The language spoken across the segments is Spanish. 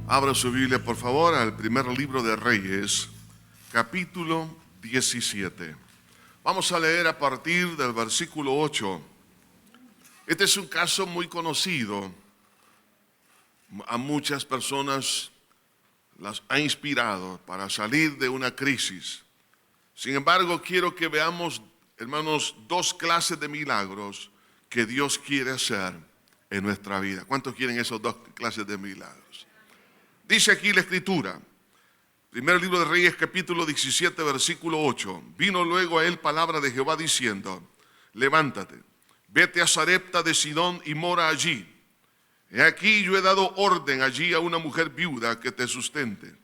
Abra su Biblia, por favor, al primer libro de Reyes, capítulo 17. Vamos a leer a partir del versículo 8. Este es un caso muy conocido. A muchas personas las ha inspirado para salir de una crisis. Sin embargo, quiero que veamos, hermanos, dos clases de milagros que Dios quiere hacer en nuestra vida. ¿Cuántos quieren esas dos clases de milagros? Dice aquí la Escritura, primer libro de Reyes, capítulo 17, versículo 8. Vino luego a él palabra de Jehová diciendo: levántate, vete a Sarepta de Sidón y mora allí. He aquí yo he dado orden allí a una mujer viuda que te sustente.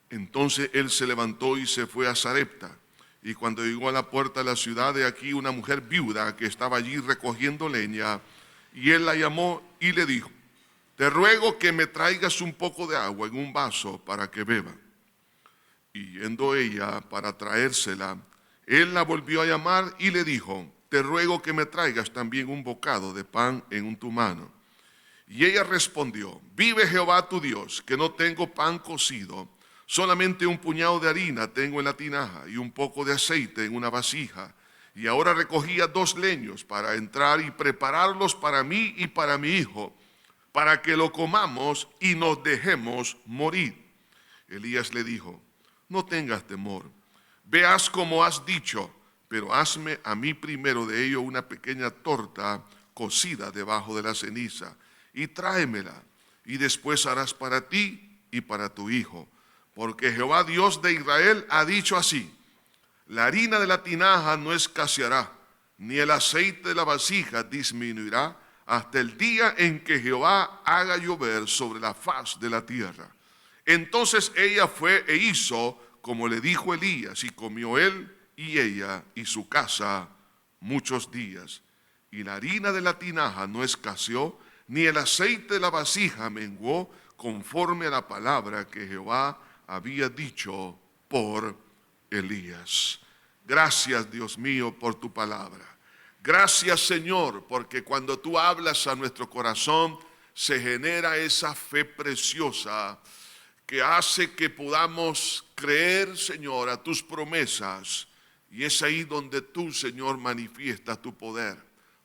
Entonces él se levantó y se fue a Sarepta. Y cuando llegó a la puerta de la ciudad, he aquí una mujer viuda que estaba allí recogiendo leña. Y él la llamó y le dijo: te ruego que me traigas un poco de agua en un vaso para que beba. Y yendo ella para traérsela, él la volvió a llamar y le dijo: te ruego que me traigas también un bocado de pan en tu mano. Y ella respondió: vive Jehová tu Dios, que no tengo pan cocido, solamente un puñado de harina tengo en la tinaja y un poco de aceite en una vasija. Y ahora recogía 2 leños para entrar y prepararlos para mí y para mi hijo, para que lo comamos y nos dejemos morir. Elías le dijo: no tengas temor, veas como has dicho, pero hazme a mí primero de ello una pequeña torta cocida debajo de la ceniza, y tráemela, y después harás para ti y para tu hijo, porque Jehová Dios de Israel ha dicho así: la harina de la tinaja no escaseará, ni el aceite de la vasija disminuirá, hasta el día en que Jehová haga llover sobre la faz de la tierra. Entonces ella fue e hizo como le dijo Elías, y comió él y ella y su casa muchos días. Y la harina de la tinaja no escaseó, ni el aceite de la vasija menguó, conforme a la palabra que Jehová había dicho por Elías. Gracias, Dios mío, por tu palabra. Gracias, Señor, porque cuando tú hablas a nuestro corazón se genera esa fe preciosa que hace que podamos creer, Señor, a tus promesas. Y es ahí donde tú, Señor, manifiestas tu poder,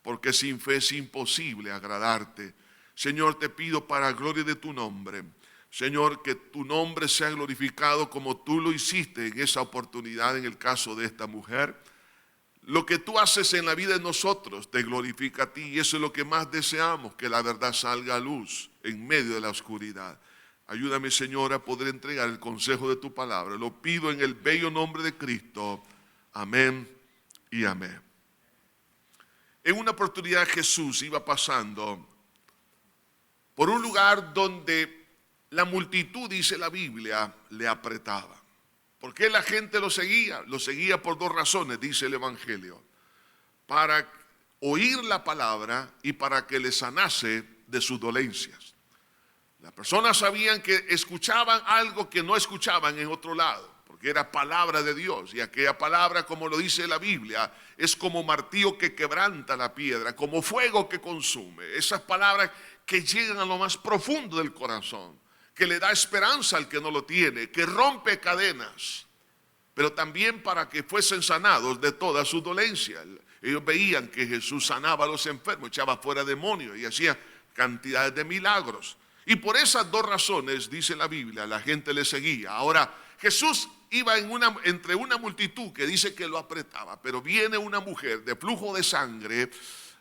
porque sin fe es imposible agradarte. Señor, te pido para gloria de tu nombre, Señor, que tu nombre sea glorificado como tú lo hiciste en esa oportunidad en el caso de esta mujer. Lo que tú haces en la vida de nosotros te glorifica a ti, y eso es lo que más deseamos, que la verdad salga a luz en medio de la oscuridad. Ayúdame, Señor, a poder entregar el consejo de tu palabra. Lo pido en el bello nombre de Cristo. Amén y amén. En una oportunidad Jesús iba pasando por un lugar donde la multitud, dice la Biblia, le apretaba. ¿Por qué la gente lo seguía? Lo seguía por 2 razones, dice el Evangelio: para oír la palabra y para que le sanase de sus dolencias. Las personas sabían que escuchaban algo que no escuchaban en otro lado, porque era palabra de Dios, y aquella palabra, como lo dice la Biblia, es como martillo que quebranta la piedra, como fuego que consume. Esas palabras que llegan a lo más profundo del corazón, que le da esperanza al que no lo tiene, que rompe cadenas, pero también para que fuesen sanados de todas sus dolencias. Ellos veían que Jesús sanaba a los enfermos, echaba fuera demonios y hacía cantidades de milagros. Y por esas 2 razones, dice la Biblia, la gente le seguía. Ahora, Jesús iba entre una multitud que dice que lo apretaba, pero viene una mujer de flujo de sangre.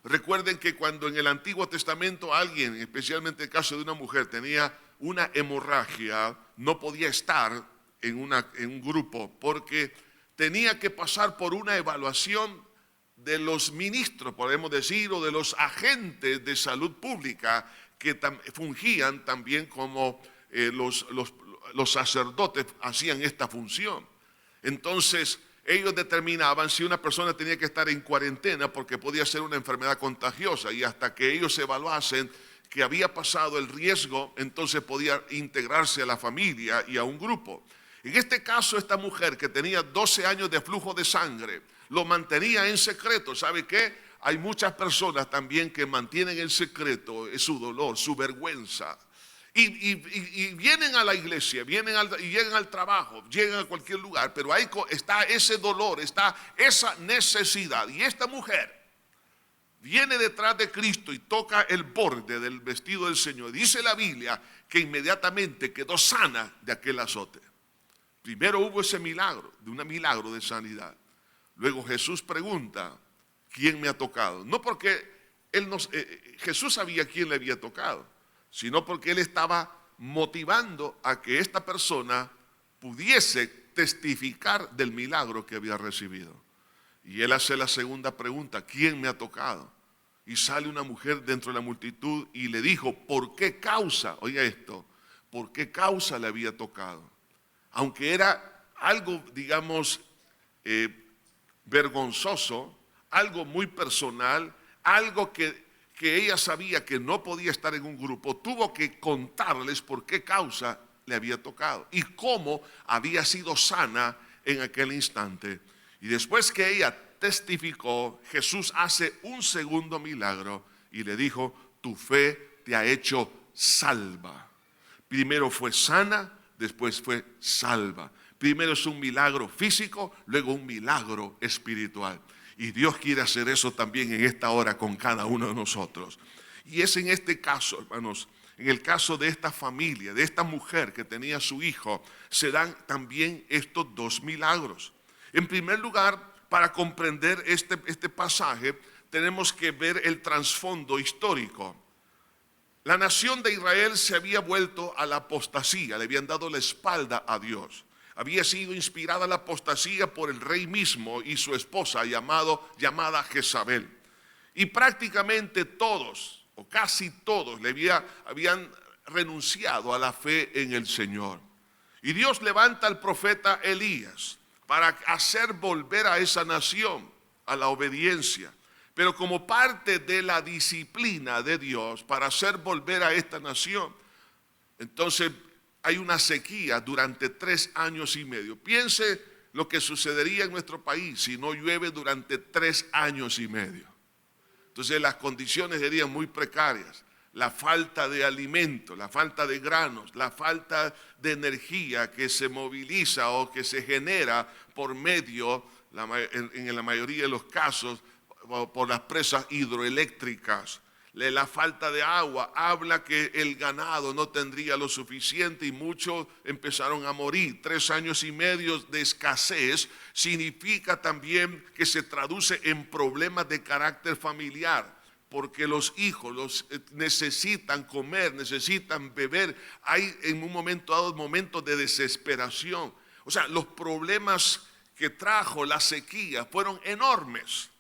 Recuerden que cuando en el Antiguo Testamento alguien, especialmente el caso de una mujer, tenía una hemorragia, no podía estar en un grupo, porque tenía que pasar por una evaluación de los ministros, podemos decir, o de los agentes de salud pública que fungían también como los sacerdotes hacían esta función. Entonces ellos determinaban si una persona tenía que estar en cuarentena porque podía ser una enfermedad contagiosa, y hasta que ellos evaluasen que había pasado el riesgo, entonces podía integrarse a la familia y a un grupo. En este caso, esta mujer que tenía 12 años de flujo de sangre, lo mantenía en secreto. ¿Sabe qué? Hay muchas personas también que mantienen en secreto su dolor, su vergüenza. Y vienen a la iglesia, y llegan al trabajo, llegan a cualquier lugar, pero ahí está ese dolor, está esa necesidad. Y esta mujer viene detrás de Cristo y toca el borde del vestido del Señor. Dice la Biblia que inmediatamente quedó sana de aquel azote. Primero hubo ese milagro, un milagro de sanidad. Luego Jesús pregunta, ¿quién me ha tocado? No porque Jesús sabía quién le había tocado, sino porque él estaba motivando a que esta persona pudiese testificar del milagro que había recibido. Y él hace la segunda pregunta, ¿quién me ha tocado? Y sale una mujer dentro de la multitud y le dijo, ¿por qué causa? Oiga esto, ¿por qué causa le había tocado? Aunque era algo, digamos, vergonzoso, algo muy personal, algo que ella sabía que no podía estar en un grupo, tuvo que contarles por qué causa le había tocado y cómo había sido sana en aquel instante. Y después que ella testificó, Jesús hace un segundo milagro y le dijo, tu fe te ha hecho salva. Primero fue sana, después fue salva. Primero es un milagro físico, luego un milagro espiritual. Y Dios quiere hacer eso también en esta hora con cada uno de nosotros. Y es en este caso, hermanos, en el caso de esta familia, de esta mujer que tenía a su hijo, se dan también estos dos milagros. En primer lugar, para comprender este pasaje, tenemos que ver el trasfondo histórico. La nación de Israel se había vuelto a la apostasía, le habían dado la espalda a Dios. Había sido inspirada la apostasía por el rey mismo y su esposa llamada Jezabel. Y prácticamente todos, o casi todos, habían renunciado a la fe en el Señor. Y Dios levanta al profeta Elías para hacer volver a esa nación a la obediencia. Pero como parte de la disciplina de Dios para hacer volver a esta nación, entonces hay una sequía durante 3 años y medio. Piense lo que sucedería en nuestro país si no llueve durante 3 años y medio. Entonces las condiciones serían muy precarias. La falta de alimento, la falta de granos, la falta de energía que se moviliza o que se genera por medio, en la mayoría de los casos, por las presas hidroeléctricas. La falta de agua habla que el ganado no tendría lo suficiente y muchos empezaron a morir. 3 años y medio de escasez significa también que se traduce en problemas de carácter familiar, porque los hijos necesitan comer, necesitan beber. Hay en un momento dado momentos de desesperación. O sea, los problemas que trajo la sequía fueron enormes.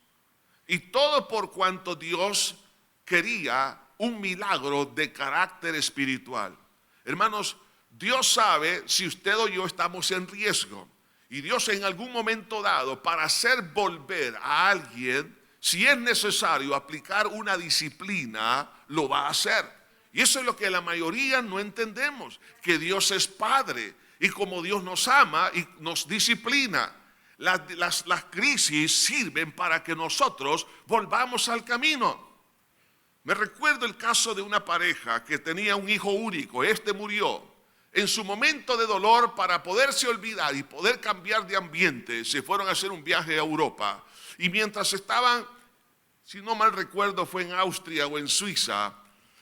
Y todo por cuanto Dios quería un milagro de carácter espiritual. Hermanos, Dios sabe si usted o yo estamos en riesgo. Y Dios en algún momento dado, para hacer volver a alguien, si es necesario aplicar una disciplina, lo va a hacer. Y eso es lo que la mayoría no entendemos, que Dios es Padre. Y como Dios nos ama y nos disciplina, las crisis sirven para que nosotros volvamos al camino. Me recuerdo el caso de una pareja que tenía un hijo único. Este murió. En su momento de dolor, para poderse olvidar y poder cambiar de ambiente, se fueron a hacer un viaje a Europa. Y mientras estaban, si no mal recuerdo, fue en Austria o en Suiza,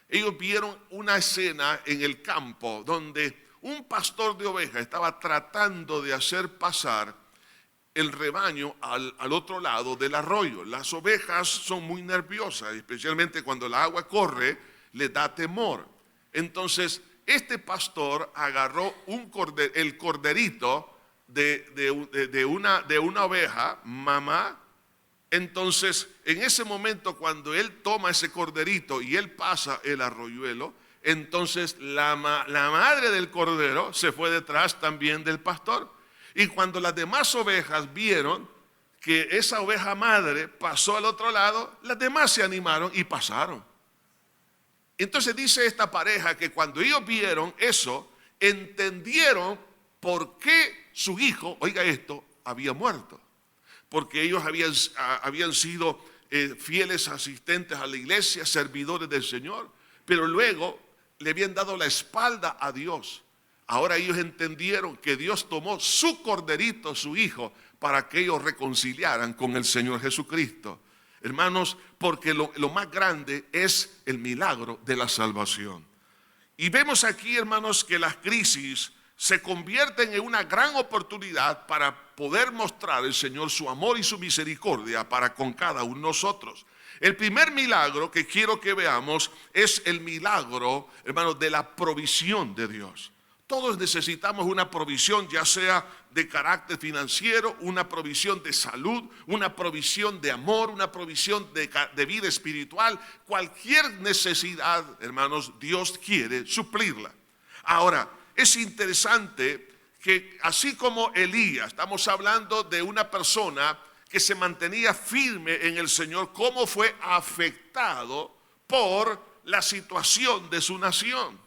ellos vieron una escena en el campo donde un pastor de ovejas estaba tratando de hacer pasar el rebaño al otro lado del arroyo. Las ovejas son muy nerviosas, especialmente cuando el agua corre, les da temor. Entonces, este pastor agarró el corderito de una oveja, mamá. Entonces, en ese momento, cuando él toma ese corderito y él pasa el arroyuelo, entonces la madre del cordero se fue detrás también del pastor. Y cuando las demás ovejas vieron que esa oveja madre pasó al otro lado, las demás se animaron y pasaron. Entonces dice esta pareja que cuando ellos vieron eso, entendieron por qué su hijo, oiga esto, había muerto. Porque ellos habían sido fieles asistentes a la iglesia, servidores del Señor. Pero luego le habían dado la espalda a Dios. Ahora ellos entendieron que Dios tomó su corderito, su hijo, para que ellos reconciliaran con el Señor Jesucristo. Hermanos, porque lo más grande es el milagro de la salvación. Y vemos aquí, hermanos, que las crisis se convierten en una gran oportunidad para poder mostrar al Señor su amor y su misericordia para con cada uno de nosotros. El primer milagro que quiero que veamos es el milagro, hermanos, de la provisión de Dios. Todos necesitamos una provisión, ya sea de carácter financiero, una provisión de salud, una provisión de amor, una provisión de vida espiritual. Cualquier necesidad, hermanos, Dios quiere suplirla. Ahora, es interesante que así como Elías, estamos hablando de una persona que se mantenía firme en el Señor, cómo fue afectado por la situación de su nación.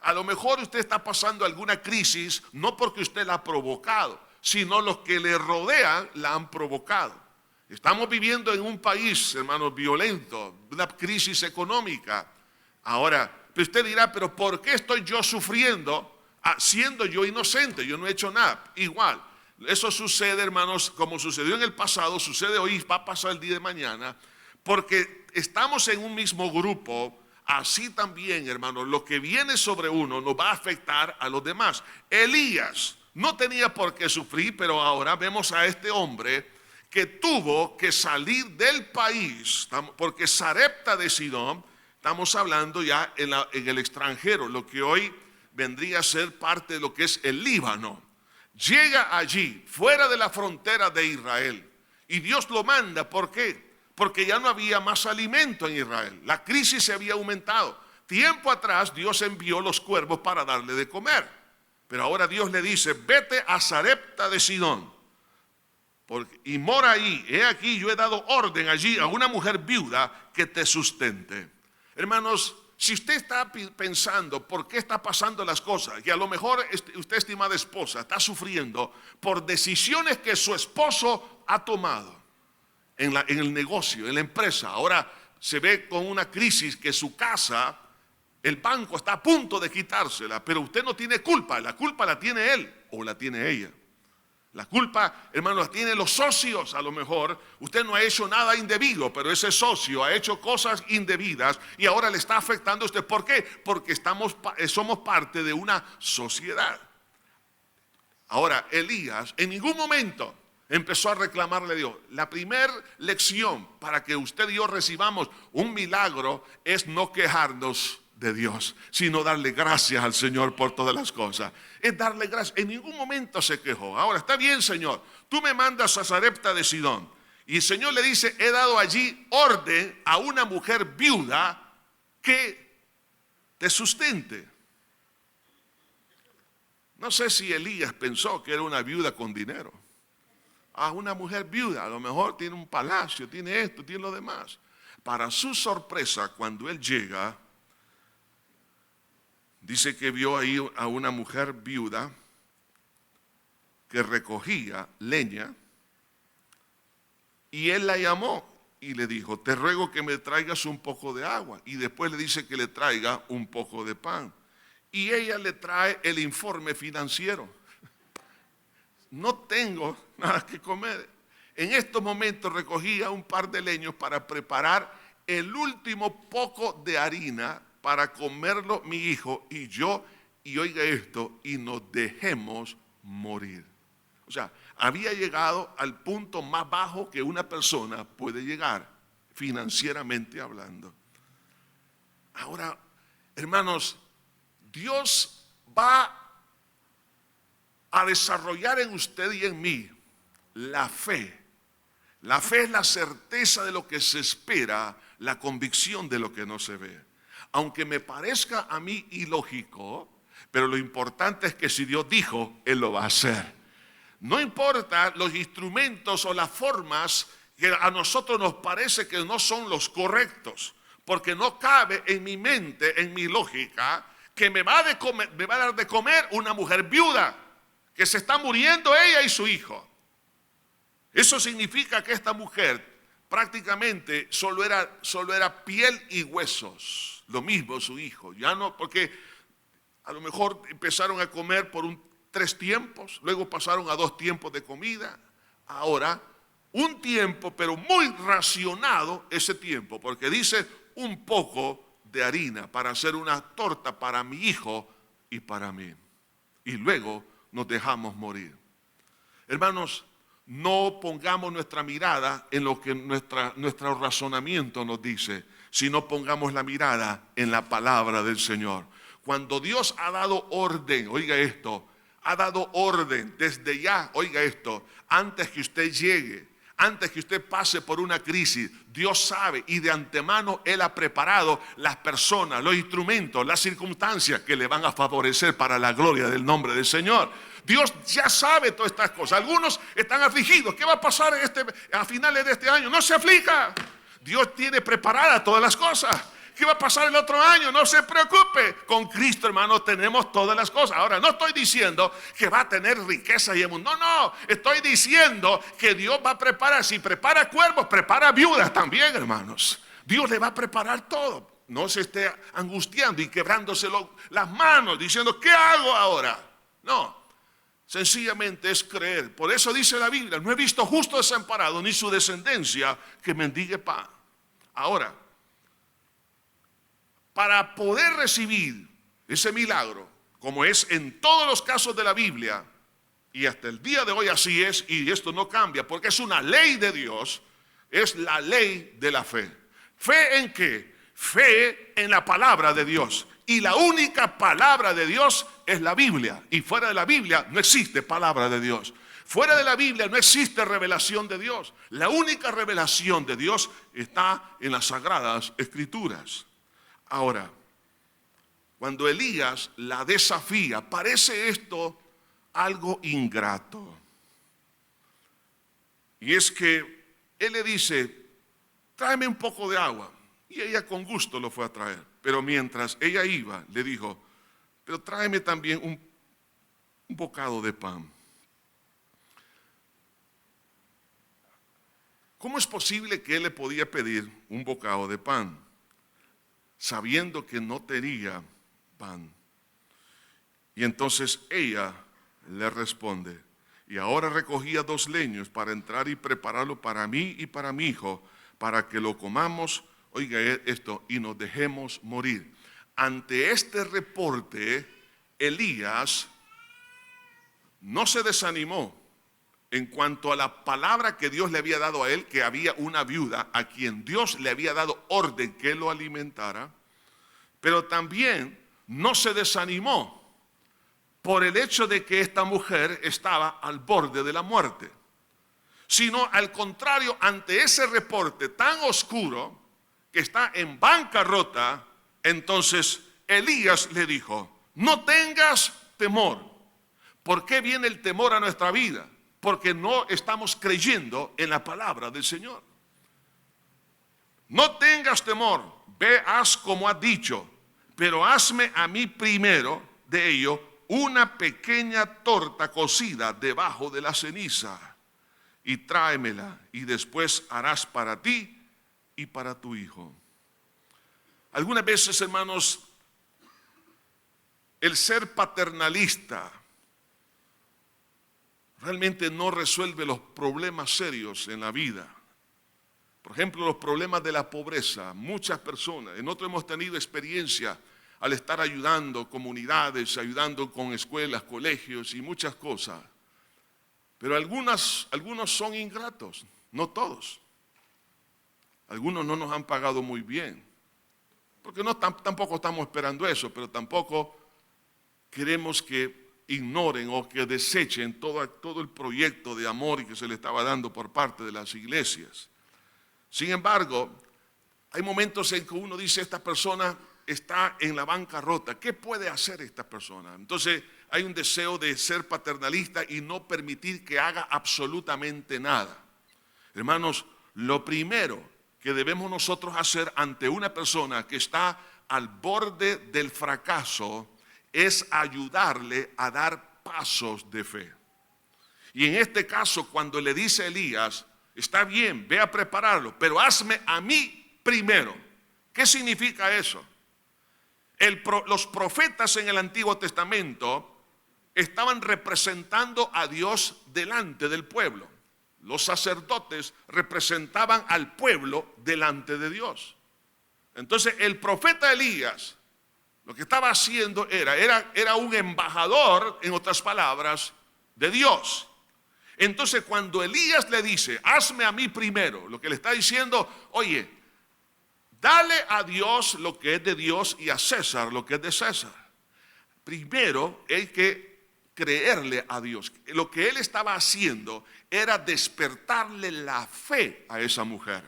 A lo mejor usted está pasando alguna crisis, no porque usted la ha provocado, sino los que le rodean la han provocado. Estamos viviendo en un país, hermanos, violento, una crisis económica. Ahora, usted dirá, pero ¿por qué estoy yo sufriendo siendo yo inocente? Yo no he hecho nada. Igual, eso sucede, hermanos, como sucedió en el pasado, sucede hoy, va a pasar el día de mañana, porque estamos en un mismo grupo. Así también, hermanos, lo que viene sobre uno nos va a afectar a los demás. Elías no tenía por qué sufrir, pero ahora vemos a este hombre que tuvo que salir del país, porque Sarepta de Sidón, estamos hablando ya en el extranjero, lo que hoy vendría a ser parte de lo que es el Líbano. Llega allí, fuera de la frontera de Israel, y Dios lo manda. ¿Por qué? Porque ya no había más alimento en Israel. La crisis se había aumentado. Tiempo atrás Dios envió los cuervos para darle de comer. Pero ahora Dios le dice, vete a Sarepta de Sidón y mora ahí. He aquí, yo he dado orden allí a una mujer viuda que te sustente. Hermanos, si usted está pensando por qué está pasando las cosas, y a lo mejor usted, estimada esposa, está sufriendo por decisiones que su esposo ha tomado en el negocio, en la empresa. Ahora se ve con una crisis que su casa, el banco está a punto de quitársela, pero usted no tiene culpa. La culpa la tiene él o la tiene ella. La culpa, hermano, la tienen los socios. A lo mejor usted no ha hecho nada indebido, pero ese socio ha hecho cosas indebidas y ahora le está afectando a usted. ¿Por qué? Porque somos parte de una sociedad. Ahora, Elías en ningún momento empezó a reclamarle a Dios. La primera lección para que usted y yo recibamos un milagro es no quejarnos de Dios, sino darle gracias al Señor por todas las cosas. Es darle gracias. En ningún momento se quejó. Ahora, está bien, Señor, tú me mandas a Sarepta de Sidón. Y el Señor le dice, he dado allí orden a una mujer viuda que te sustente. No sé si Elías pensó que era una viuda con dinero. Una mujer viuda, a lo mejor tiene un palacio, tiene esto, tiene lo demás. Para su sorpresa, cuando él llega, dice que vio ahí a una mujer viuda que recogía leña y él la llamó y le dijo, te ruego que me traigas un poco de agua. Y después le dice que le traiga un poco de pan. Y ella le trae el informe financiero. No tengo nada que comer. En estos momentos recogía un par de leños para preparar el último poco de harina para comerlo mi hijo y yo, y oiga esto, y nos dejemos morir. O sea, había llegado al punto más bajo que una persona puede llegar, financieramente hablando. Ahora, hermanos, Dios va a desarrollar en usted y en mí la fe. La fe es la certeza de lo que se espera, la convicción de lo que no se ve. Aunque me parezca a mí ilógico, pero lo importante es que si Dios dijo, Él lo va a hacer. No importa los instrumentos o las formas que a nosotros nos parece que no son los correctos, porque no cabe en mi mente, en mi lógica, que me va a dar de comer una mujer viuda, que se está muriendo ella y su hijo. Eso significa que esta mujer prácticamente solo era piel y huesos. lo mismo su hijo. Ya no, porque a lo mejor empezaron a comer por 3 tiempos, luego pasaron a 2 tiempos de comida. Ahora, un tiempo, pero muy racionado ese tiempo, porque dice un poco de harina para hacer una torta para mi hijo y para mí. Y luego nos dejamos morir. Hermanos, no pongamos nuestra mirada en lo que nuestro razonamiento nos dice, sino pongamos la mirada en la palabra del Señor. Cuando Dios ha dado orden, oiga esto, ha dado orden desde ya, oiga esto, antes que usted llegue, antes que usted pase por una crisis, Dios sabe y de antemano Él ha preparado las personas, los instrumentos, las circunstancias que le van a favorecer para la gloria del nombre del Señor. Dios ya sabe todas estas cosas. Algunos están afligidos. ¿Qué va a pasar a finales de este año? No se aflija. Dios tiene preparadas todas las cosas. ¿Qué va a pasar el otro año? No se preocupe. Con Cristo, hermano, tenemos todas las cosas. Ahora, no estoy diciendo que va a tener riqueza y mundo. No, estoy diciendo que Dios va a preparar. Si prepara cuervos, prepara viudas también, hermanos. Dios le va a preparar todo. No se esté angustiando y quebrándose las manos, diciendo, ¿qué hago ahora? No, sencillamente es creer. Por eso dice la Biblia, no he visto justo desamparado, ni su descendencia que mendigue pan. Ahora, para poder recibir ese milagro, como es en todos los casos de la Biblia, y hasta el día de hoy así es, y esto no cambia, porque es una ley de Dios, es la ley de la fe. ¿Fe en qué? Fe en la palabra de Dios. Y la única palabra de Dios es la Biblia. Y fuera de la Biblia no existe palabra de Dios. Fuera de la Biblia no existe revelación de Dios. La única revelación de Dios está en las Sagradas Escrituras. Ahora, cuando Elías la desafía, parece esto algo ingrato. Y es que él le dice, tráeme un poco de agua. Y ella con gusto lo fue a traer. Pero mientras ella iba, le dijo, pero tráeme también un bocado de pan. ¿Cómo es posible que él le podía pedir un bocado de pan, sabiendo que no tenía pan? Y entonces ella le responde, y ahora recogía 2 leños para entrar y prepararlo para mí y para mi hijo, para que lo comamos, oiga esto, y nos dejemos morir. Ante este reporte, Elías no se desanimó en cuanto a la palabra que Dios le había dado a él, que había una viuda a quien Dios le había dado orden que lo alimentara, pero también no se desanimó por el hecho de que esta mujer estaba al borde de la muerte, sino al contrario, ante ese reporte tan oscuro, que está en bancarrota, entonces Elías le dijo, no tengas temor. ¿Por qué viene el temor a nuestra vida? Porque no estamos creyendo en la palabra del Señor. No tengas temor, ve, haz como has dicho, pero hazme a mí primero de ello una pequeña torta cocida debajo de la ceniza y tráemela, y después harás para ti y para tu hijo. Algunas veces, hermanos, el ser paternalista realmente no resuelve los problemas serios en la vida. Por ejemplo, los problemas de la pobreza. Muchas personas, nosotros hemos tenido experiencia al estar ayudando comunidades, ayudando con escuelas, colegios y muchas cosas. Pero algunos son ingratos, no todos. Algunos no nos han pagado muy bien, porque tampoco estamos esperando eso, pero tampoco queremos que ignoren o que desechen todo el proyecto de amor que se le estaba dando por parte de las iglesias. Sin embargo, hay momentos en que uno dice, esta persona está en la bancarrota, ¿qué puede hacer esta persona? Entonces hay un deseo de ser paternalista y no permitir que haga absolutamente nada. Hermanos, lo primero que debemos nosotros hacer ante una persona que está al borde del fracaso es ayudarle a dar pasos de fe. Y en este caso, cuando le dice a Elías, está bien, ve a prepararlo, pero hazme a mí primero. ¿Qué significa eso? Los profetas en el Antiguo Testamento estaban representando a Dios delante del pueblo. Los sacerdotes representaban al pueblo delante de Dios. Entonces el profeta Elías lo que estaba haciendo era un embajador, en otras palabras, de Dios. Entonces cuando Elías le dice, hazme a mí primero, lo que le está diciendo, oye, dale a Dios lo que es de Dios y a César lo que es de César. Primero hay que creerle a Dios. Lo que él estaba haciendo era despertarle la fe a esa mujer.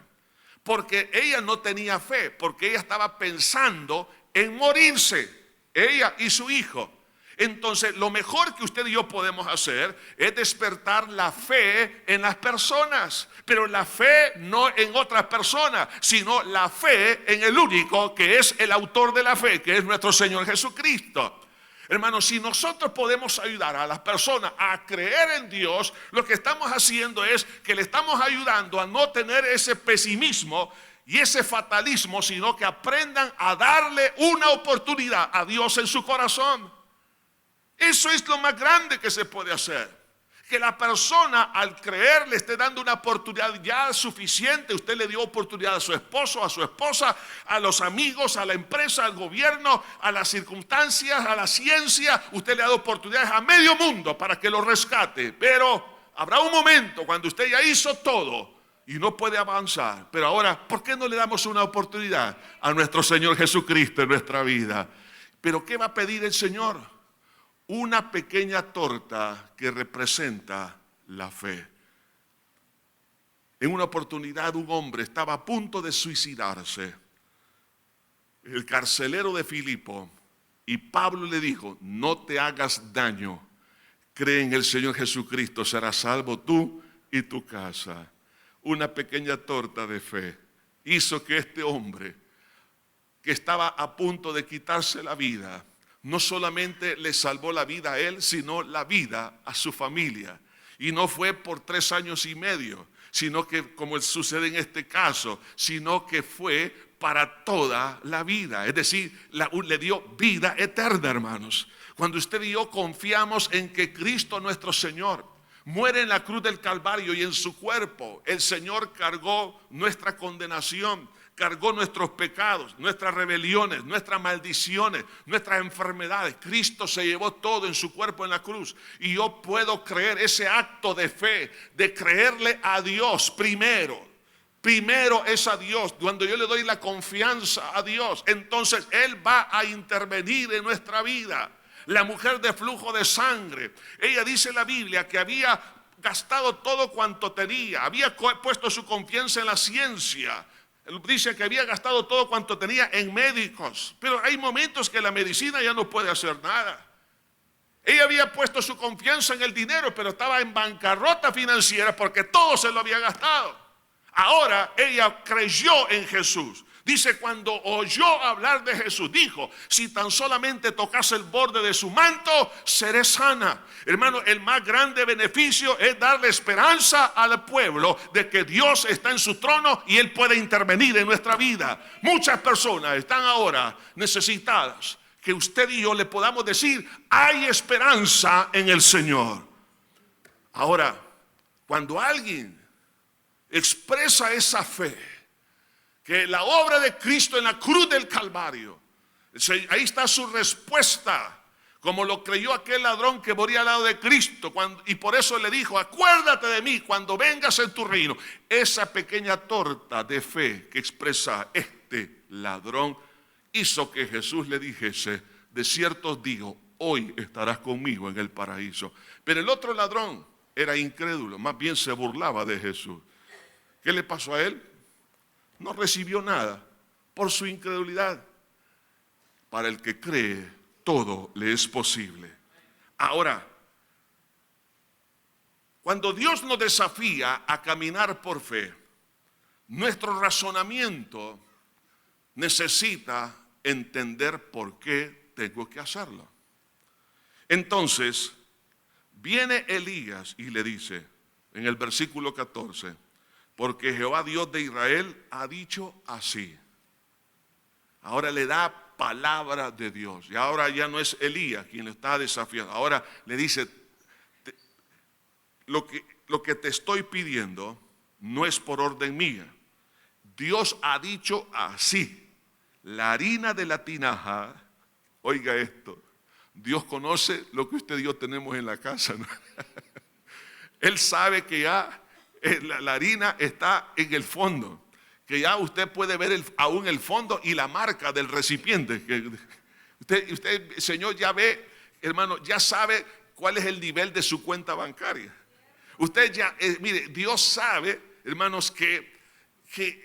Porque ella no tenía fe, porque ella estaba pensando en morirse, ella y su hijo. Entonces, lo mejor que usted y yo podemos hacer es despertar la fe en las personas, pero la fe no en otras personas, sino la fe en el único que es el autor de la fe, que es nuestro Señor Jesucristo. Hermanos, si nosotros podemos ayudar a las personas a creer en Dios, lo que estamos haciendo es que le estamos ayudando a no tener ese pesimismo y ese fatalismo, sino que aprendan a darle una oportunidad a Dios en su corazón. Eso es lo más grande que se puede hacer. Que la persona al creer le esté dando una oportunidad ya suficiente. Usted le dio oportunidad a su esposo, a su esposa, a los amigos, a la empresa, al gobierno, a las circunstancias, a la ciencia. Usted le ha dado oportunidades a medio mundo para que lo rescate. Pero habrá un momento cuando usted ya hizo todo y no puede avanzar. Pero ahora, ¿por qué no le damos una oportunidad a nuestro Señor Jesucristo en nuestra vida? ¿Pero qué va a pedir el Señor? Una pequeña torta que representa la fe. En una oportunidad un hombre estaba a punto de suicidarse. El carcelero de Filipo, y Pablo le dijo, no te hagas daño, cree en el Señor Jesucristo, serás salvo tú y tu casa. Una pequeña torta de fe hizo que este hombre, que estaba a punto de quitarse la vida, no solamente le salvó la vida a él, sino la vida a su familia. Y no fue por 3 años y medio, sino que, como sucede en este caso, sino que fue para toda la vida. Es decir, le dio vida eterna, hermanos. Cuando usted y yo confiamos en que Cristo nuestro Señor muere en la cruz del Calvario y en su cuerpo el Señor cargó nuestra condenación, cargó nuestros pecados, nuestras rebeliones, nuestras maldiciones, nuestras enfermedades. Cristo se llevó todo en su cuerpo en la cruz. Y yo puedo creer ese acto de fe, de creerle a Dios primero. Primero es a Dios. Cuando yo le doy la confianza a Dios, entonces Él va a intervenir en nuestra vida. La mujer de flujo de sangre, ella dice en la Biblia que había gastado todo cuanto tenía, había puesto su confianza en la ciencia. Él dice que había gastado todo cuanto tenía en médicos, pero hay momentos que la medicina ya no puede hacer nada. Ella había puesto su confianza en el dinero, pero estaba en bancarrota financiera porque todo se lo había gastado. Ahora ella creyó en Jesús. Dice, cuando oyó hablar de Jesús, dijo, si tan solamente tocase el borde de su manto, seré sana. Hermano, el más grande beneficio es darle esperanza al pueblo de que Dios está en su trono y Él puede intervenir en nuestra vida. Muchas personas están ahora necesitadas que usted y yo le podamos decir, hay esperanza en el Señor. Ahora, cuando alguien expresa esa fe, que la obra de Cristo en la cruz del Calvario, ahí está su respuesta, como lo creyó aquel ladrón que moría al lado de Cristo, y por eso le dijo, acuérdate de mí cuando vengas en tu reino. Esa pequeña torta de fe que expresa este ladrón hizo que Jesús le dijese, de cierto os digo, hoy estarás conmigo en el paraíso. Pero el otro ladrón era incrédulo, más bien se burlaba de Jesús. ¿Qué le pasó a él? No recibió nada por su incredulidad. Para el que cree, todo le es posible. Ahora, cuando Dios nos desafía a caminar por fe, nuestro razonamiento necesita entender por qué tengo que hacerlo. Entonces, viene Elías y le dice, en el versículo 14, porque Jehová Dios de Israel ha dicho así. Ahora le da palabra de Dios. Y ahora ya no es Elías quien le está desafiando. Ahora le dice, lo que te estoy pidiendo no es por orden mía. Dios ha dicho así. La harina de la tinaja, oiga esto, Dios conoce lo que usted y yo tenemos en la casa, ¿no? Él sabe que ya la harina está en el fondo, que ya usted puede ver aún el fondo y la marca del recipiente. Usted, Señor, ya ve, hermano, ya sabe cuál es el nivel de su cuenta bancaria. Usted ya, mire, Dios sabe, hermanos, que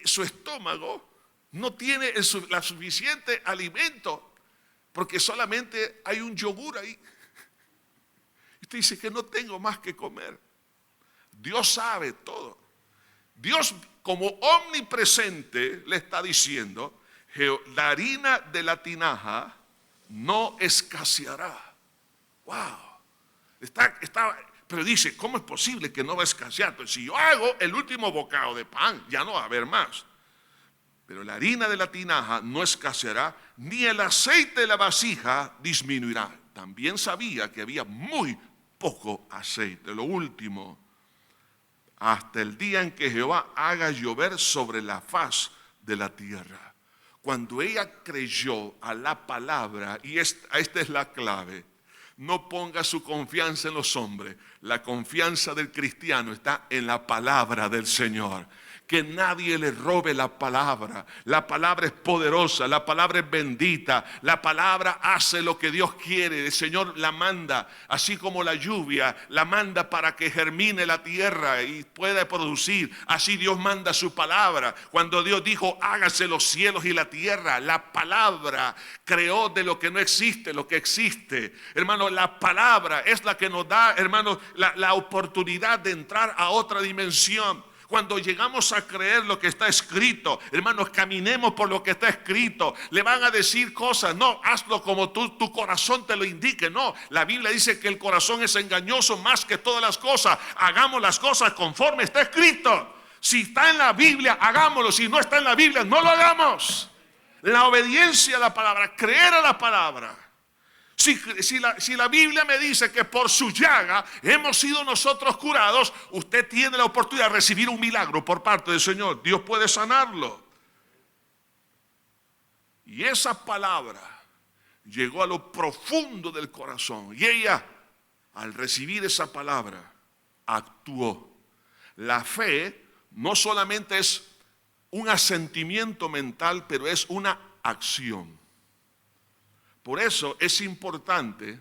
su estómago no tiene la suficiente alimento, porque solamente hay un yogur ahí. Usted dice que no tengo más que comer. Dios sabe todo. Dios, como omnipresente, le está diciendo, la harina de la tinaja no escaseará. Wow. Pero dice, ¿cómo es posible que no va a escasear? Pues si yo hago el último bocado de pan, ya no va a haber más. Pero la harina de la tinaja no escaseará, ni el aceite de la vasija disminuirá. También sabía que había muy poco aceite. Lo último, hasta el día en que Jehová haga llover sobre la faz de la tierra. Cuando ella creyó a la palabra, y esta es la clave, no ponga su confianza en los hombres. La confianza del cristiano está en la palabra del Señor. Que nadie le robe la palabra. La palabra es poderosa, la palabra es bendita. La palabra hace lo que Dios quiere. El Señor la manda, así como la lluvia la manda para que germine la tierra y pueda producir. Así Dios manda su palabra. Cuando Dios dijo, hágase los cielos y la tierra, la palabra creó de lo que no existe, lo que existe. Hermano, la palabra es la que nos da, hermano, la oportunidad de entrar a otra dimensión. Cuando llegamos a creer lo que está escrito, hermanos, caminemos por lo que está escrito. Le van a decir cosas, no, hazlo como tu corazón te lo indique. No, la Biblia dice que el corazón es engañoso más que todas las cosas. Hagamos las cosas conforme está escrito. Si está en la Biblia, hagámoslo. Si no está en la Biblia, no lo hagamos. La obediencia a la palabra, creer a la palabra. Si la Biblia me dice que por su llaga hemos sido nosotros curados, usted tiene la oportunidad de recibir un milagro por parte del Señor. Dios puede sanarlo. Y esa palabra llegó a lo profundo del corazón. Y ella, al recibir esa palabra, actuó. La fe no solamente es un asentimiento mental, pero es una acción. Por eso es importante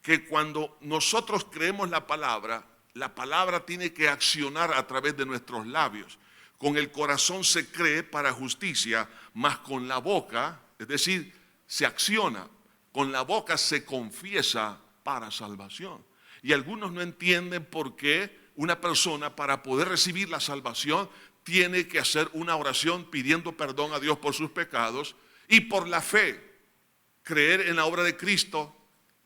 que cuando nosotros creemos la palabra tiene que accionar a través de nuestros labios. Con el corazón se cree para justicia, mas con la boca, es decir, se acciona. Con la boca se confiesa para salvación. Y algunos no entienden por qué una persona para poder recibir la salvación tiene que hacer una oración pidiendo perdón a Dios por sus pecados y por la fe. Creer en la obra de Cristo,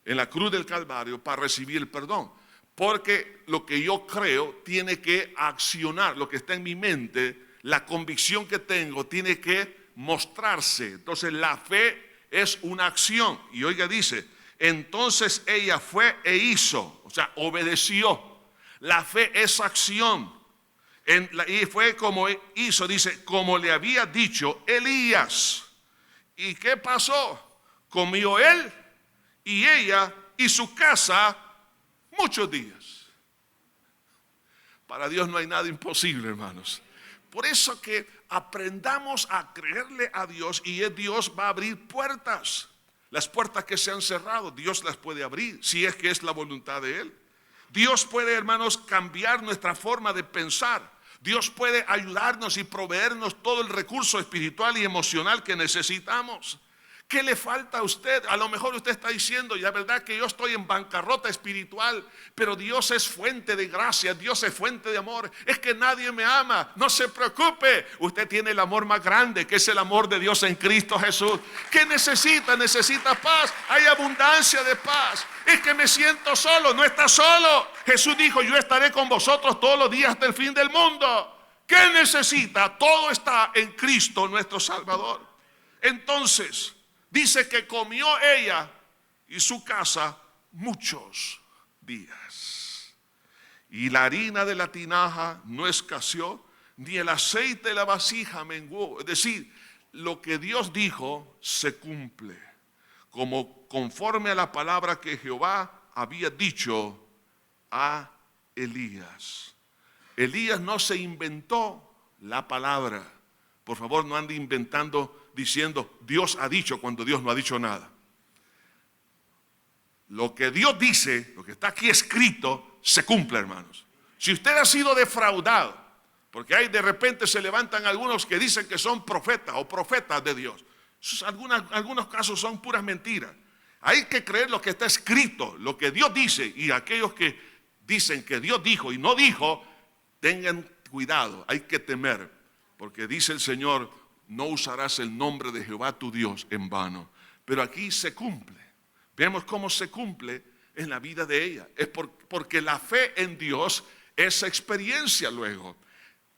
en la cruz del Calvario, para recibir el perdón. Porque lo que yo creo tiene que accionar, lo que está en mi mente, la convicción que tengo tiene que mostrarse. Entonces la fe es una acción. Y oiga, dice, entonces ella fue e hizo, o sea, obedeció. La fe es acción. Y fue como hizo, dice, como le había dicho Elías. ¿Y qué pasó? Comió él y ella y su casa muchos días. Para Dios no hay nada imposible, hermanos. Por eso que aprendamos a creerle a Dios y Dios va a abrir puertas. Las puertas que se han cerrado, Dios las puede abrir si es que es la voluntad de Él. Dios puede, hermanos, cambiar nuestra forma de pensar. Dios puede ayudarnos y proveernos todo el recurso espiritual y emocional que necesitamos. ¿Qué le falta a usted? A lo mejor usted está diciendo, ya verdad que yo estoy en bancarrota espiritual, pero Dios es fuente de gracia, Dios es fuente de amor. Es que nadie me ama, no se preocupe. Usted tiene el amor más grande, que es el amor de Dios en Cristo Jesús. ¿Qué necesita? Necesita paz. Hay abundancia de paz. Es que me siento solo, no está solo. Jesús dijo, yo estaré con vosotros todos los días hasta el fin del mundo. ¿Qué necesita? Todo está en Cristo nuestro Salvador. Entonces, Dice que comió ella y su casa muchos días. Y la harina de la tinaja no escaseó, ni el aceite de la vasija menguó. Es decir, lo que Dios dijo se cumple, como conforme a la palabra que Jehová había dicho a Elías. Elías no se inventó la palabra. Por favor, no ande inventando diciendo Dios ha dicho cuando Dios no ha dicho nada. Lo que Dios dice, lo que está aquí escrito, se cumple, hermanos. Si usted ha sido defraudado, porque hay de repente se levantan algunos que dicen que son profetas o profetas de Dios. Algunos casos son puras mentiras. Hay que creer lo que está escrito, lo que Dios dice, y aquellos que dicen que Dios dijo y no dijo, tengan cuidado, hay que temer, porque dice el Señor, no usarás el nombre de Jehová tu Dios en vano. Pero aquí se cumple. Vemos cómo se cumple en la vida de ella. Es porque la fe en Dios es experiencia luego.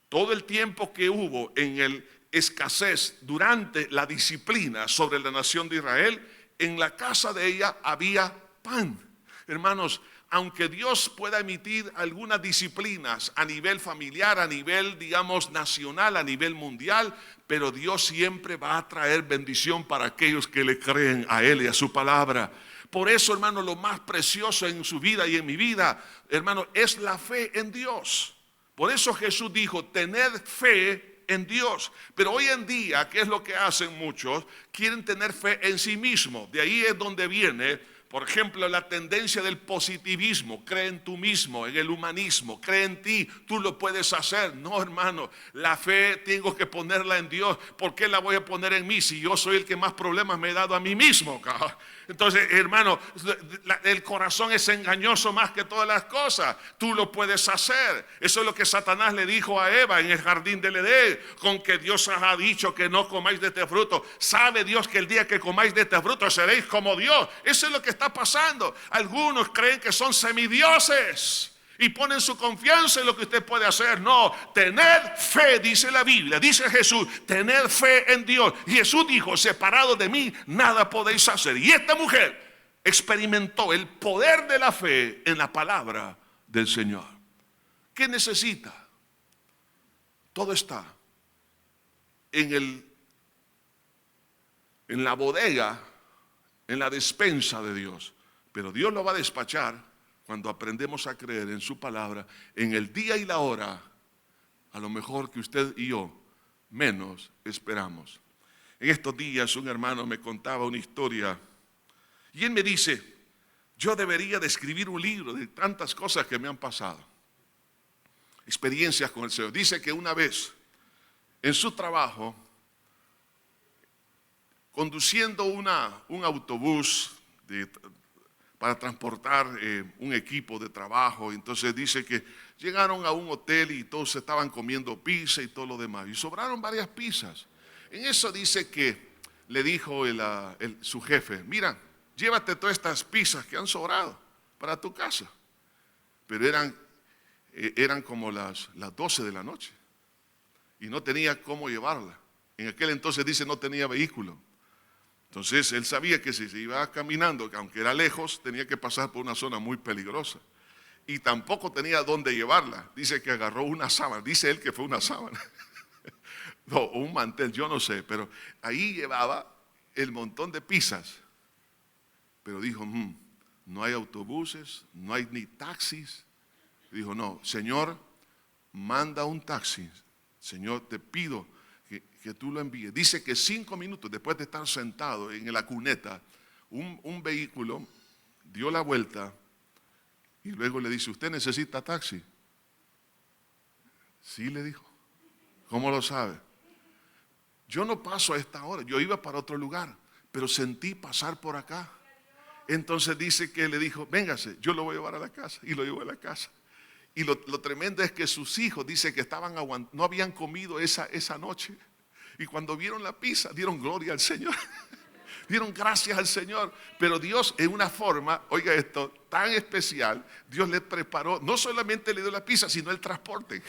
Todo el tiempo que hubo en el escasez durante la disciplina sobre la nación de Israel, en la casa de ella había pan. Hermanos, aunque Dios pueda emitir algunas disciplinas a nivel familiar, a nivel, digamos, nacional, a nivel mundial, pero Dios siempre va a traer bendición para aquellos que le creen a Él y a su palabra. Por eso, hermano, lo más precioso en su vida y en mi vida, hermano, es la fe en Dios. Por eso Jesús dijo, tened fe en Dios. Pero hoy en día, ¿qué es lo que hacen muchos? Quieren tener fe en sí mismos. De ahí es donde viene, por ejemplo, la tendencia del positivismo. Cree en tú mismo, en el humanismo. Cree en ti, tú lo puedes hacer. No, hermano, la fe tengo que ponerla en Dios. ¿Por qué la voy a poner en mí si yo soy el que más problemas me he dado a mí mismo? Entonces, hermano, el corazón es engañoso más que todas las cosas. Tú lo puedes hacer. Eso es lo que Satanás le dijo a Eva en el jardín del Edén. Con que Dios os ha dicho que no comáis de este fruto. Sabe Dios que el día que comáis de este fruto seréis como Dios. Eso es lo que está pasando. Algunos creen que son semidioses y ponen su confianza en lo que usted puede hacer. No, tener fe, dice la Biblia, dice Jesús, tener fe en Dios. Y Jesús dijo, separado de mí, nada podéis hacer. Y esta mujer experimentó el poder de la fe en la palabra del Señor. ¿Qué necesita? Todo está en la bodega, en la despensa de Dios. Pero Dios lo va a despachar cuando aprendemos a creer en su palabra, en el día y la hora, a lo mejor que usted y yo menos esperamos. En estos días un hermano me contaba una historia y él me dice, yo debería de escribir un libro de tantas cosas que me han pasado, experiencias con el Señor. Dice que una vez en su trabajo, conduciendo un autobús para transportar un equipo de trabajo, entonces dice que llegaron a un hotel y todos estaban comiendo pizza y todo lo demás, y sobraron varias pizzas. En eso dice que le dijo su jefe, mira, llévate todas estas pizzas que han sobrado para tu casa. Pero eran como las 12 de la noche y no tenía cómo llevarla. En aquel entonces dice no tenía vehículo. Entonces él sabía que si se iba caminando, que aunque era lejos, tenía que pasar por una zona muy peligrosa. Y tampoco tenía dónde llevarla. Dice que agarró una sábana. Dice él que fue una sábana. No, o un mantel, yo no sé. Pero ahí llevaba el montón de pizzas. Pero dijo, no hay autobuses, no hay ni taxis. Dijo, no, Señor, manda un taxi. Señor, te pido que tú lo envíes. Dice que 5 minutos después de estar sentado en la cuneta, un vehículo dio la vuelta y luego le dice, ¿usted necesita taxi? Sí, le dijo. ¿Cómo lo sabe? Yo no paso a esta hora, yo iba para otro lugar, pero sentí pasar por acá. Entonces dice que le dijo, véngase, yo lo voy a llevar a la casa, y lo llevó a la casa. Y lo tremendo es que sus hijos, dice que no habían comido esa noche. Y cuando vieron la pizza, dieron gloria al Señor. Dieron gracias al Señor. Pero Dios en una forma, oiga esto, tan especial, Dios le preparó, no solamente le dio la pizza, sino el transporte.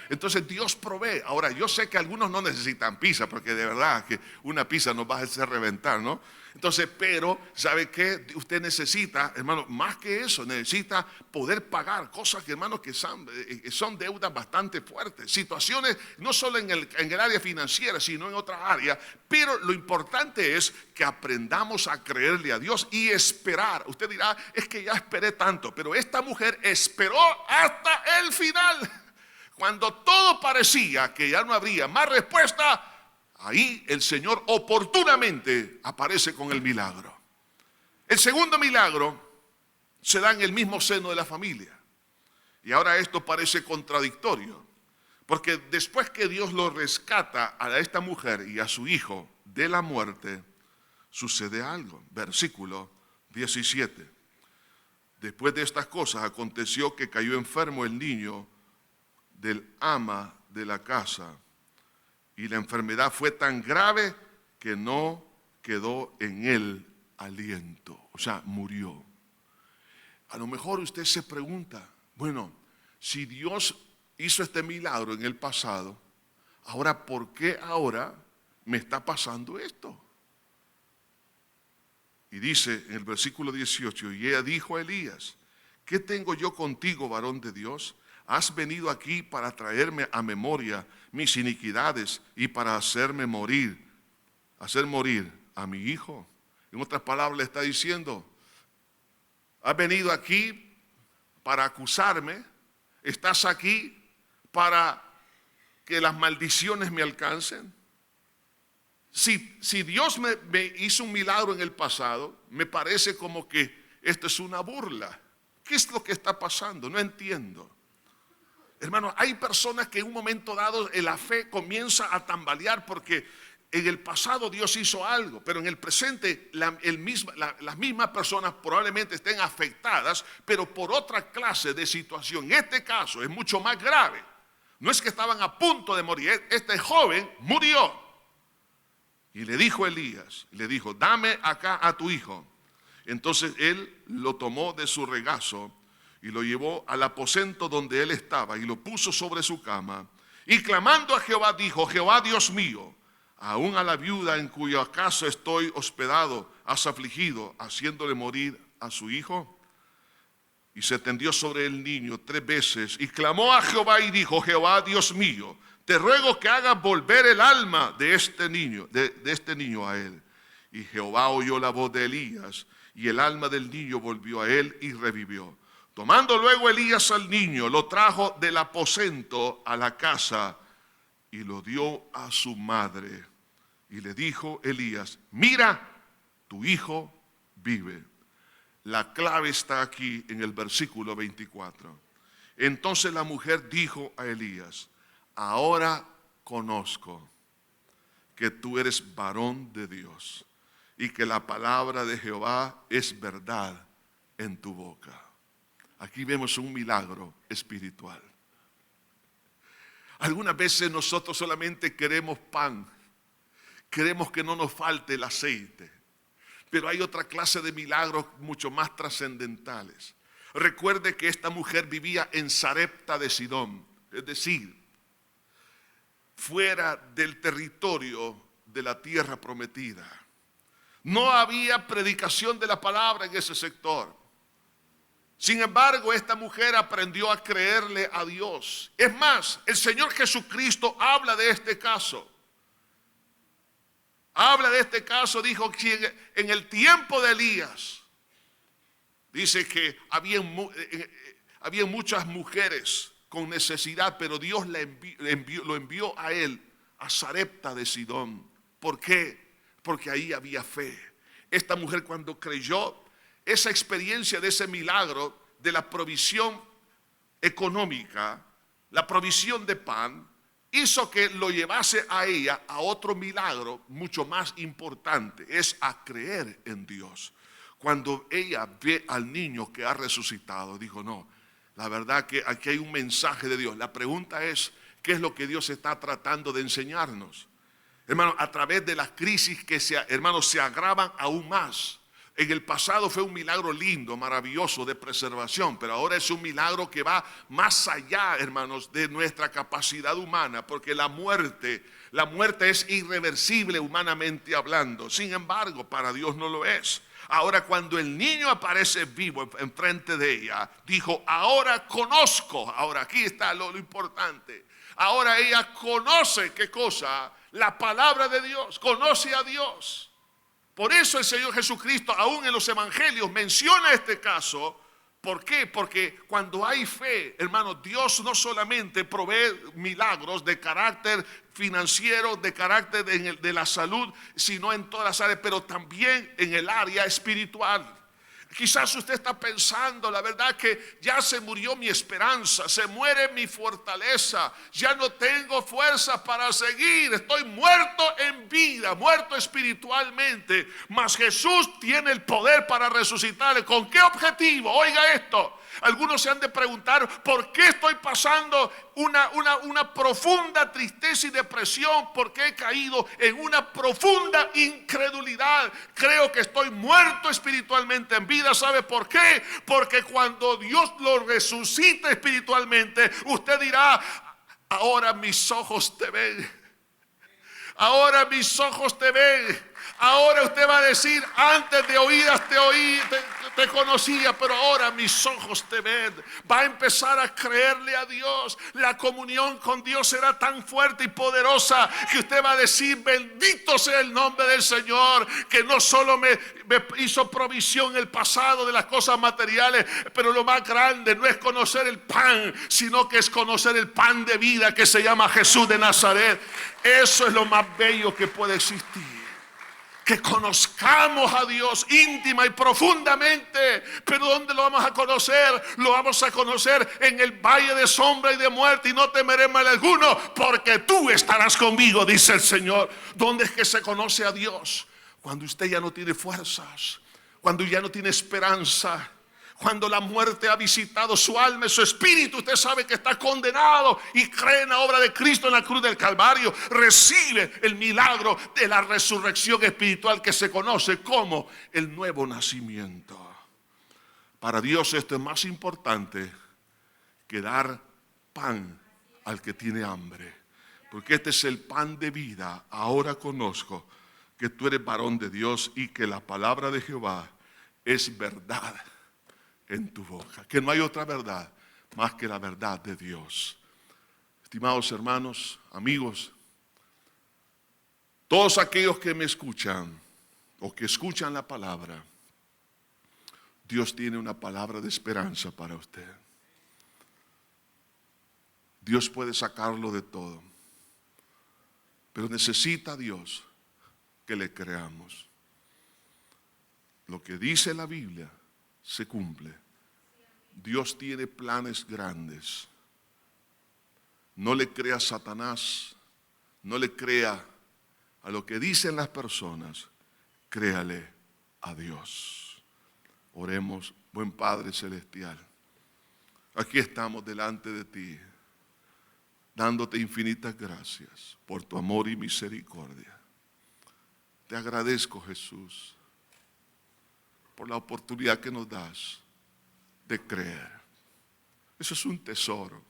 Entonces Dios provee. Ahora, yo sé que algunos no necesitan pizza, porque de verdad que una pizza nos va a hacer reventar, ¿no? Entonces, pero, ¿sabe qué? Usted necesita, hermano, más que eso, necesita poder pagar cosas que, hermano, que son deudas bastante fuertes. Situaciones, no solo en el área financiera, sino en otras áreas. Pero lo importante es que aprendamos a creerle a Dios y esperar. Usted dirá, es que ya esperé tanto, pero esta mujer esperó hasta el final. Cuando todo parecía que ya no habría más respuesta, ahí el Señor oportunamente aparece con el milagro. El segundo milagro se da en el mismo seno de la familia. Y ahora esto parece contradictorio, porque después que Dios lo rescata a esta mujer y a su hijo de la muerte, sucede algo. Versículo 17. Después de estas cosas aconteció que cayó enfermo el niño del ama de la casa, y la enfermedad fue tan grave que no quedó en él aliento. O sea, murió. A lo mejor usted se pregunta, bueno, si Dios hizo este milagro en el pasado, ahora, ¿por qué ahora me está pasando esto? Y dice en el versículo 18, y ella dijo a Elías, ¿qué tengo yo contigo, varón de Dios? Has venido aquí para traerme a memoria mis iniquidades y para hacer morir a mi hijo. En otras palabras le está diciendo, has venido aquí para acusarme, estás aquí para que las maldiciones me alcancen. Si Dios me hizo un milagro en el pasado, me parece como que esto es una burla. ¿Qué es lo que está pasando? No entiendo. Hermano, hay personas que en un momento dado la fe comienza a tambalear porque en el pasado Dios hizo algo, pero en el presente las mismas personas probablemente estén afectadas, pero por otra clase de situación. En este caso es mucho más grave. No es que estaban a punto de morir, este joven murió. Y le dijo Elías, dame acá a tu hijo. Entonces él lo tomó de su regazo y lo llevó al aposento donde él estaba y lo puso sobre su cama. Y clamando a Jehová dijo, Jehová Dios mío, aún a la viuda en cuya casa estoy hospedado, has afligido, haciéndole morir a su hijo. Y se tendió sobre el niño 3 veces y clamó a Jehová y dijo, Jehová Dios mío, te ruego que hagas volver el alma de este niño, de este niño a él. Y Jehová oyó la voz de Elías y el alma del niño volvió a él y revivió. Tomando luego Elías al niño, lo trajo del aposento a la casa y lo dio a su madre. Y le dijo Elías, mira, tu hijo vive. La clave está aquí en el versículo 24. Entonces la mujer dijo a Elías, ahora conozco que tú eres varón de Dios y que la palabra de Jehová es verdad en tu boca. Aquí vemos un milagro espiritual. Algunas veces nosotros solamente queremos pan, queremos que no nos falte el aceite, pero hay otra clase de milagros mucho más trascendentales. Recuerde que esta mujer vivía en Sarepta de Sidón, es decir, fuera del territorio de la tierra prometida. No había predicación de la palabra en ese sector. Sin embargo, esta mujer aprendió a creerle a Dios. Es más, el Señor Jesucristo habla de este caso. Dijo que en el tiempo de Elías, dice que había muchas mujeres con necesidad, pero Dios lo envió a él, a Sarepta de Sidón. ¿Por qué? Porque ahí había fe. Esta mujer cuando creyó, esa experiencia de ese milagro, de la provisión económica, la provisión de pan, hizo que lo llevase a ella a otro milagro mucho más importante, es a creer en Dios. Cuando ella ve al niño que ha resucitado, dijo, no, la verdad que aquí hay un mensaje de Dios. La pregunta es, ¿qué es lo que Dios está tratando de enseñarnos? Hermano, a través de las crisis que se agravan aún más. En el pasado fue un milagro lindo, maravilloso, de preservación, pero ahora es un milagro que va más allá, hermanos, de nuestra capacidad humana, porque la muerte es irreversible humanamente hablando. Sin embargo, para Dios no lo es. Ahora, cuando el niño aparece vivo enfrente de ella, dijo: ahora conozco. Ahora aquí está lo importante. Ahora ella conoce, ¿qué cosa? La palabra de Dios, conoce a Dios. Por eso el Señor Jesucristo, aún en los evangelios, menciona este caso. ¿Por qué? Porque cuando hay fe, hermanos, Dios no solamente provee milagros de carácter financiero, de carácter de la salud, sino en todas las áreas, pero también en el área espiritual. Quizás usted está pensando: la verdad que ya se murió mi esperanza, se muere mi fortaleza, ya no tengo fuerza para seguir, estoy muerto en vida, muerto espiritualmente. Mas Jesús tiene el poder para resucitar. ¿Con qué objetivo? Oiga esto. Algunos se han de preguntar: ¿por qué estoy pasando una profunda tristeza y depresión? ¿Por qué he caído en una profunda incredulidad? Creo que estoy muerto espiritualmente en vida. ¿Sabe por qué? Porque cuando Dios lo resucite espiritualmente, usted dirá: ahora mis ojos te ven. Ahora mis ojos te ven. Ahora usted va a decir: antes de oídas te conocía, pero ahora mis ojos te ven. Va a empezar a creerle a Dios. La comunión con Dios será tan fuerte y poderosa que usted va a decir: bendito sea el nombre del Señor, que no solo me hizo provisión en el pasado de las cosas materiales, pero lo más grande no es conocer el pan, sino que es conocer el pan de vida que se llama Jesús de Nazaret. Eso es lo más bello que puede existir. Que conozcamos a Dios íntima y profundamente. Pero ¿dónde lo vamos a conocer? Lo vamos a conocer en el valle de sombra y de muerte, y no temeré mal alguno, porque tú estarás conmigo, dice el Señor. ¿Dónde es que se conoce a Dios? Cuando usted ya no tiene fuerzas, cuando ya no tiene esperanza, cuando la muerte ha visitado su alma y su espíritu. Usted sabe que está condenado y cree en la obra de Cristo en la cruz del Calvario. Recibe el milagro de la resurrección espiritual que se conoce como el nuevo nacimiento. Para Dios esto es más importante que dar pan al que tiene hambre, porque este es el pan de vida. Ahora conozco que tú eres varón de Dios y que la palabra de Jehová es verdad en tu boca, que no hay otra verdad más que la verdad de Dios. Estimados hermanos, amigos, todos aquellos que me escuchan o que escuchan la palabra, Dios tiene una palabra de esperanza para usted. Dios puede sacarlo de todo, pero necesita Dios que le creamos. Lo que dice la Biblia se cumple. Dios tiene planes grandes. No le crea a Satanás, no le crea a lo que dicen las personas, créale a Dios. Oremos. Buen Padre Celestial, aquí estamos delante de ti, dándote infinitas gracias por tu amor y misericordia. Te agradezco, Jesús, por la oportunidad que nos das de creer. Eso es un tesoro.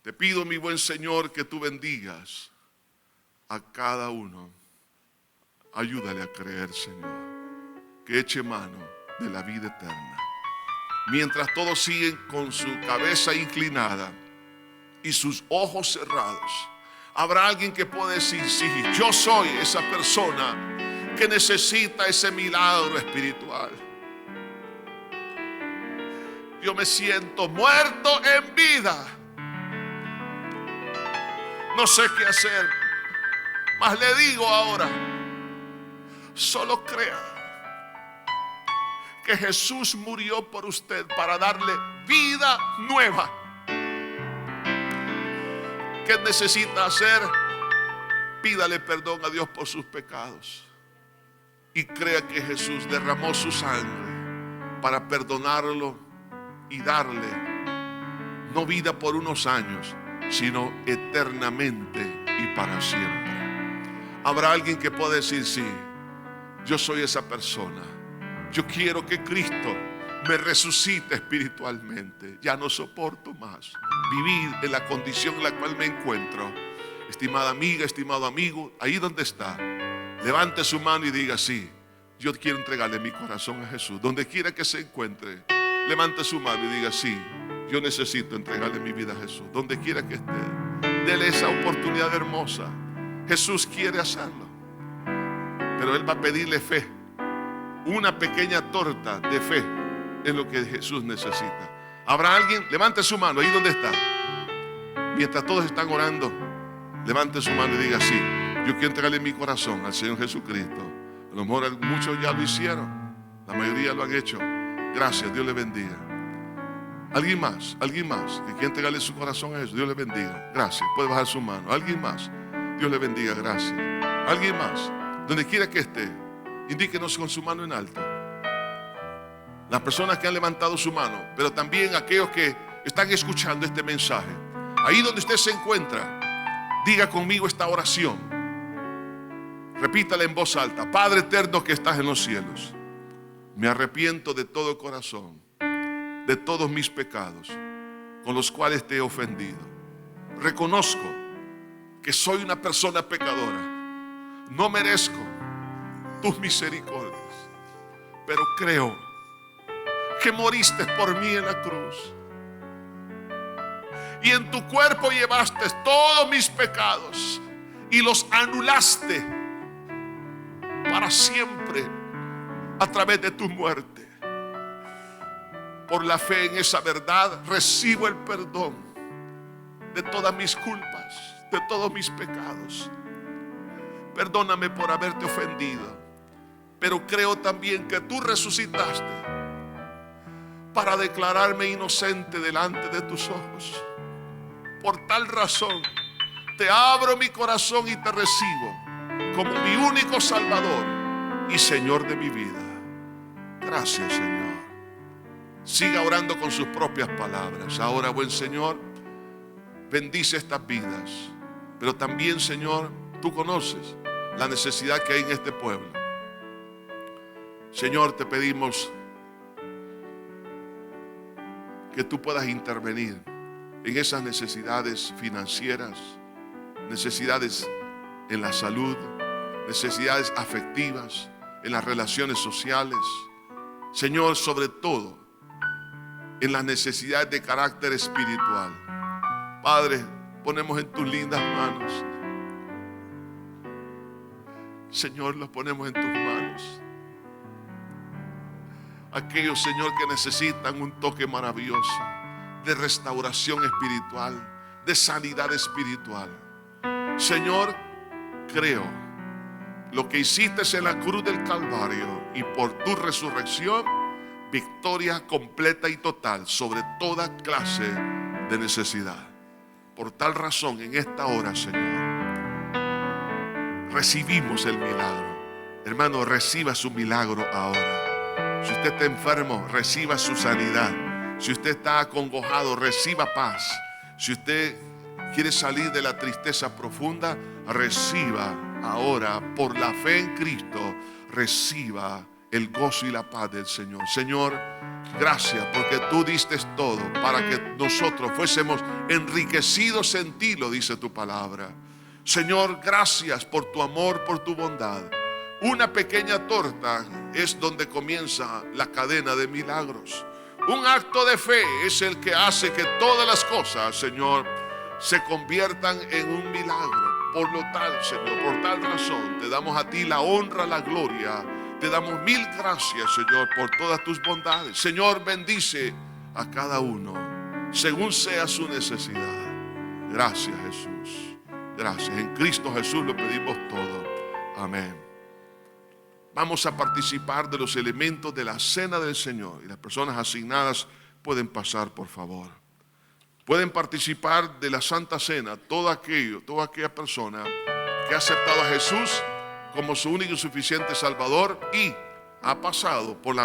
Te pido, mi buen Señor, que tú bendigas a cada uno. Ayúdale a creer, Señor, que eche mano de la vida eterna. Mientras todos siguen con su cabeza inclinada y sus ojos cerrados, habrá alguien que pueda decir: sí, yo soy esa persona que necesita ese milagro espiritual. Yo me siento muerto en vida. No sé qué hacer, mas le digo ahora: solo crea que Jesús murió por usted para darle vida nueva. ¿Qué necesita hacer? Pídale perdón a Dios por sus pecados y crea que Jesús derramó su sangre para perdonarlo y darle no vida por unos años, sino eternamente y para siempre. Habrá alguien que pueda decir: sí, yo soy esa persona. Yo quiero que Cristo me resucite espiritualmente. Ya no soporto más vivir en la condición en la cual me encuentro. Estimada amiga, estimado amigo, ahí donde está, levante su mano y diga: sí, yo quiero entregarle mi corazón a Jesús. Donde quiera que se encuentre, levante su mano y diga: sí, yo necesito entregarle mi vida a Jesús. Donde quiera que esté, dele esa oportunidad hermosa. Jesús quiere hacerlo, pero Él va a pedirle fe, una pequeña torta de fe en lo que Jesús necesita. ¿Habrá alguien? Levante su mano ahí donde está. Mientras todos están orando, levante su mano y diga: sí, yo quiero entregarle mi corazón al Señor Jesucristo. A lo mejor muchos ya lo hicieron, la mayoría lo han hecho. Gracias, Dios le bendiga. Alguien más que quiere entregarle su corazón a Jesús, Dios le bendiga. Gracias, puede bajar su mano. Alguien más, Dios le bendiga, gracias. Alguien más, donde quiera que esté, indíquenos con su mano en alto. Las personas que han levantado su mano, pero también aquellos que están escuchando este mensaje. Ahí donde usted se encuentra, diga conmigo esta oración. Repítala en voz alta: Padre eterno que estás en los cielos, me arrepiento de todo corazón de todos mis pecados con los cuales te he ofendido. Reconozco que soy una persona pecadora. No merezco tus misericordias, pero creo que moriste por mí en la cruz y en tu cuerpo llevaste todos mis pecados y los anulaste para siempre a través de tu muerte. Por la fe en esa verdad recibo el perdón de todas mis culpas, de todos mis pecados. Perdóname por haberte ofendido, pero creo también que tú resucitaste para declararme inocente delante de tus ojos. Por tal razón te abro mi corazón y te recibo como mi único Salvador y Señor de mi vida. Gracias, Señor. Siga orando con sus propias palabras. Ahora, buen Señor, bendice estas vidas. Pero también, Señor, tú conoces la necesidad que hay en este pueblo. Señor, te pedimos que tú puedas intervenir en esas necesidades financieras, necesidades en la salud, necesidades afectivas, en las relaciones sociales. Señor, sobre todo en las necesidades de carácter espiritual. Padre, ponemos en tus lindas manos. Señor, los ponemos en tus manos. Aquellos, Señor, que necesitan un toque maravilloso de restauración espiritual, de sanidad espiritual. Señor, creo lo que hiciste en la cruz del Calvario y por tu resurrección, victoria completa y total sobre toda clase de necesidad. Por tal razón, en esta hora, Señor, recibimos el milagro. Hermano, reciba su milagro ahora. Si usted está enfermo, reciba su sanidad. Si usted está acongojado, reciba paz. Si usted quiere salir de la tristeza profunda, reciba ahora, por la fe en Cristo, reciba el gozo y la paz del Señor. Señor, gracias porque tú diste todo para que nosotros fuésemos enriquecidos en ti, lo dice tu palabra. Señor, gracias por tu amor, por tu bondad. Una pequeña torta es donde comienza la cadena de milagros. Un acto de fe es el que hace que todas las cosas, Señor, se conviertan en un milagro. Por lo tal, Señor, por tal razón, te damos a ti la honra, la gloria. Te damos mil gracias, Señor, por todas tus bondades. Señor, bendice a cada uno según sea su necesidad. Gracias, Jesús. Gracias. En Cristo Jesús lo pedimos todo. Amén. Vamos a participar de los elementos de la cena del Señor. Y las personas asignadas pueden pasar, por favor. Pueden participar de la Santa Cena toda aquella persona que ha aceptado a Jesús como su único y suficiente Salvador y ha pasado por la